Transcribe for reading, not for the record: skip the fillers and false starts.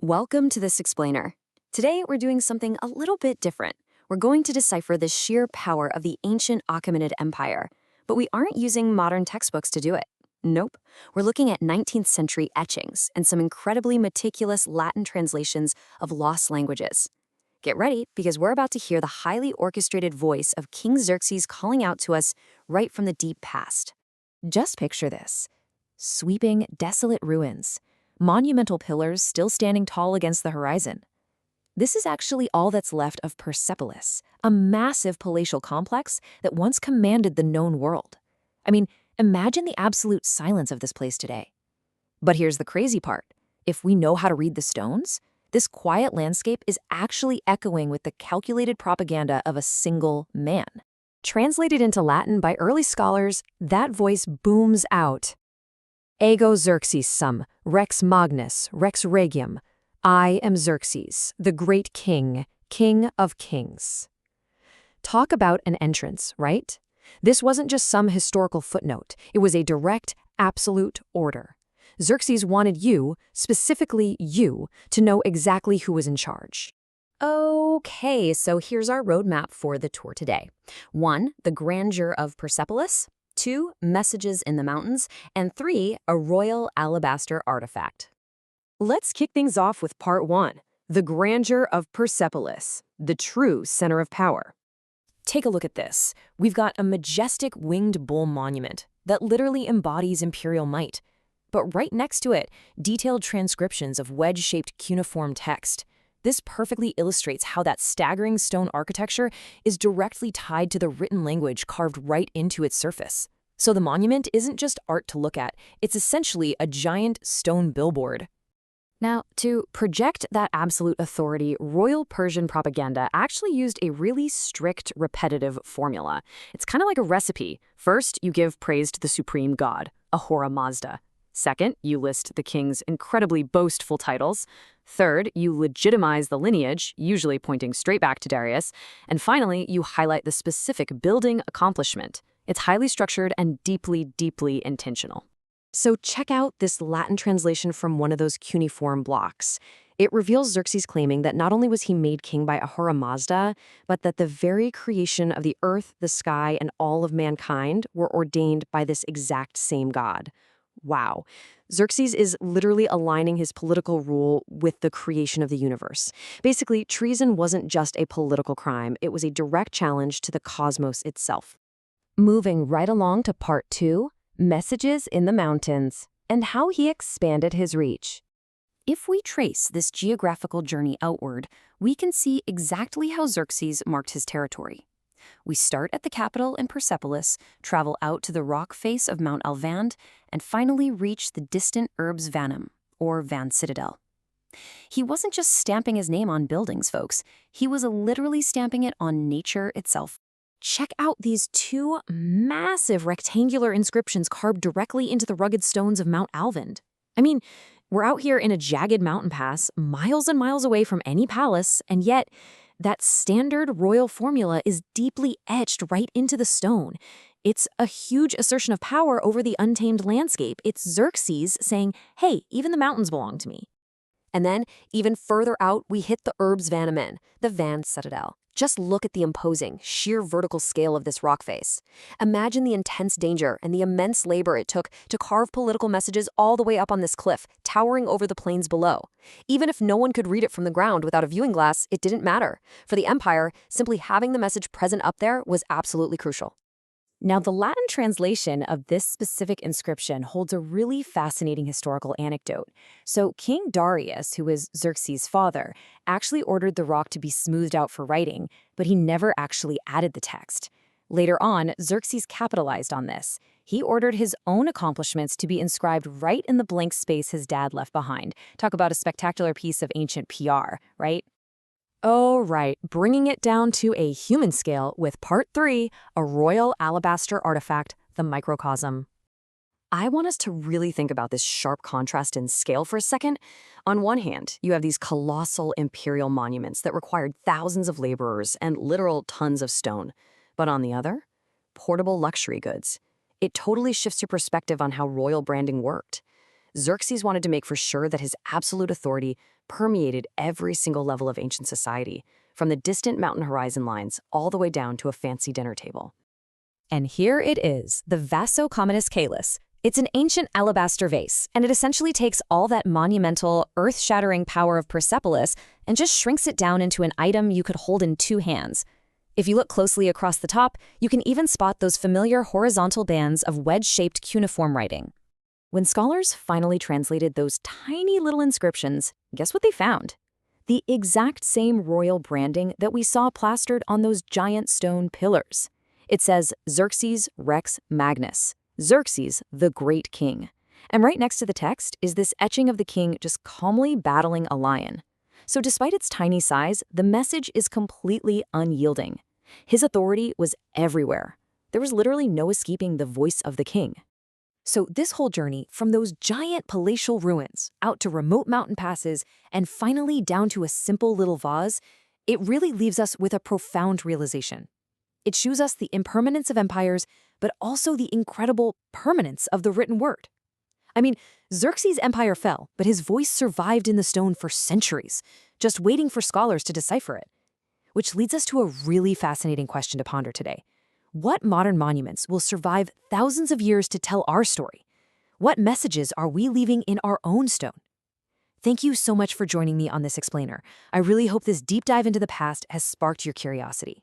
Welcome to this explainer. Today we're doing something a little bit different. We're going to decipher the sheer power of the ancient Achaemenid Empire, but we aren't using modern textbooks to do it. Nope. We're looking at 19th century etchings and some incredibly meticulous Latin translations of lost languages. Get ready, because we're about to hear the highly orchestrated voice of King Xerxes calling out to us right from the deep past. Just picture this. Sweeping, desolate ruins. Monumental pillars still standing tall against the horizon. This is actually all that's left of Persepolis, a massive palatial complex that once commanded the known world. I mean, imagine the absolute silence of this place today. But here's the crazy part. If we know how to read the stones, this quiet landscape is actually echoing with the calculated propaganda of a single man. Translated into Latin by early scholars, that voice booms out. Ego Xerxes sum, rex magnus, rex regum. I am Xerxes, the great king, king of kings. Talk about an entrance, right? This wasn't just some historical footnote. It was a direct, absolute order. Xerxes wanted you, specifically you, to know exactly who was in charge. Okay, so here's our roadmap for the tour today. 1, the grandeur of Persepolis. 2, messages in the mountains. And 3, a royal alabaster artifact. Let's kick things off with part 1, the grandeur of Persepolis, the true center of power. Take a look at this. We've got a majestic winged bull monument that literally embodies imperial might. But right next to it, detailed transcriptions of wedge-shaped cuneiform text. This perfectly illustrates how that staggering stone architecture is directly tied to the written language carved right into its surface. So the monument isn't just art to look at, it's essentially a giant stone billboard. Now, to project that absolute authority, royal Persian propaganda actually used a really strict, repetitive formula. It's kind of like a recipe. First, you give praise to the supreme god, Ahura Mazda. Second, you list the king's incredibly boastful titles. Third, you legitimize the lineage, usually pointing straight back to Darius. And finally, you highlight the specific building accomplishment. It's highly structured and deeply, deeply intentional. So check out this Latin translation from one of those cuneiform blocks. It reveals Xerxes claiming that not only was he made king by Ahura Mazda, but that the very creation of the earth, the sky, and all of mankind were ordained by this exact same god. Wow. Xerxes is literally aligning his political rule with the creation of the universe. Basically, treason wasn't just a political crime, it was a direct challenge to the cosmos itself. Moving right along to part 2, messages in the mountains, and how he expanded his reach. If we trace this geographical journey outward, we can see exactly how Xerxes marked his territory. We start at the capital in Persepolis, travel out to the rock face of Mount Alvand, and finally reach the distant Urbs Vanum, or Van Citadel. He wasn't just stamping his name on buildings, folks. He was literally stamping it on nature itself. Check out these 2 massive rectangular inscriptions carved directly into the rugged stones of Mount Alvand. I mean, we're out here in a jagged mountain pass, miles and miles away from any palace, and yet that standard royal formula is deeply etched right into the stone. It's a huge assertion of power over the untamed landscape. It's Xerxes saying, hey, even the mountains belong to me. And then, even further out, we hit the Urbs Vanum, the Van Citadel. Just look at the imposing, sheer vertical scale of this rock face. Imagine the intense danger and the immense labor it took to carve political messages all the way up on this cliff, towering over the plains below. Even if no one could read it from the ground without a viewing glass, it didn't matter. For the empire, simply having the message present up there was absolutely crucial. Now, the Latin translation of this specific inscription holds a really fascinating historical anecdote. So King Darius, who was Xerxes' father, actually ordered the rock to be smoothed out for writing, but he never actually added the text. Later on, Xerxes capitalized on this. He ordered his own accomplishments to be inscribed right in the blank space his dad left behind. Talk about a spectacular piece of ancient PR, right? Oh, right, bringing it down to a human scale with part 3, a royal alabaster artifact, the microcosm. I want us to really think about this sharp contrast in scale for a second. On one hand, you have these colossal imperial monuments that required thousands of laborers and literal tons of stone. But on the other, portable luxury goods. It totally shifts your perspective on how royal branding worked. Xerxes wanted to make for sure that his absolute authority permeated every single level of ancient society, from the distant mountain horizon lines all the way down to a fancy dinner table. And here it is, the Vaso-Communis Caelus. It's an ancient alabaster vase, and it essentially takes all that monumental, earth-shattering power of Persepolis and just shrinks it down into an item you could hold in 2 hands. If you look closely across the top, you can even spot those familiar horizontal bands of wedge-shaped cuneiform writing. When scholars finally translated those tiny little inscriptions, guess what they found? The exact same royal branding that we saw plastered on those giant stone pillars. It says Xerxes Rex Magnus, Xerxes, the great king. And right next to the text is this etching of the king just calmly battling a lion. So despite its tiny size, the message is completely unyielding. His authority was everywhere. There was literally no escaping the voice of the king. So this whole journey, from those giant palatial ruins, out to remote mountain passes, and finally down to a simple little vase, it really leaves us with a profound realization. It shows us the impermanence of empires, but also the incredible permanence of the written word. I mean, Xerxes' empire fell, but his voice survived in the stone for centuries, just waiting for scholars to decipher it. Which leads us to a really fascinating question to ponder today. What modern monuments will survive thousands of years to tell our story? What messages are we leaving in our own stone? Thank you so much for joining me on this explainer. I really hope this deep dive into the past has sparked your curiosity.